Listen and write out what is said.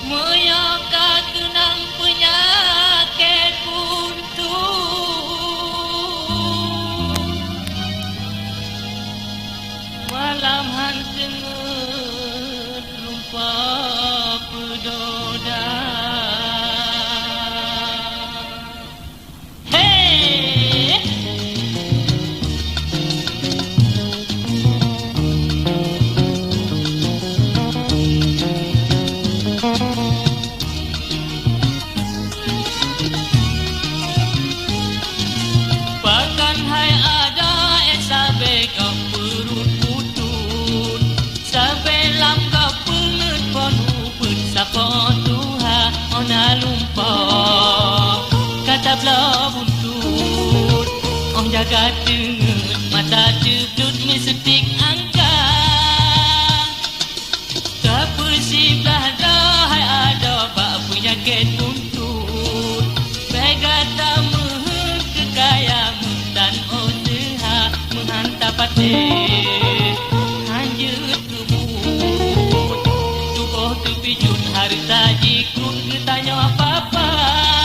Moyoka kenang penyakit kuntung malam hancenget lupa pedoda. Hey! Pakan hai ada sabe kau perut putut sabe lam kau pelut ponu put sapa tuha ona lumpa kata bla buntut ong jaga dengut mata ceblut mesetik angka kapusik dah hai ada bak penyakit buntut begata mehut kekaya dan usaha menghantar patik hanjut kebut tubuh tu pijut harta jikut tanya apa-apa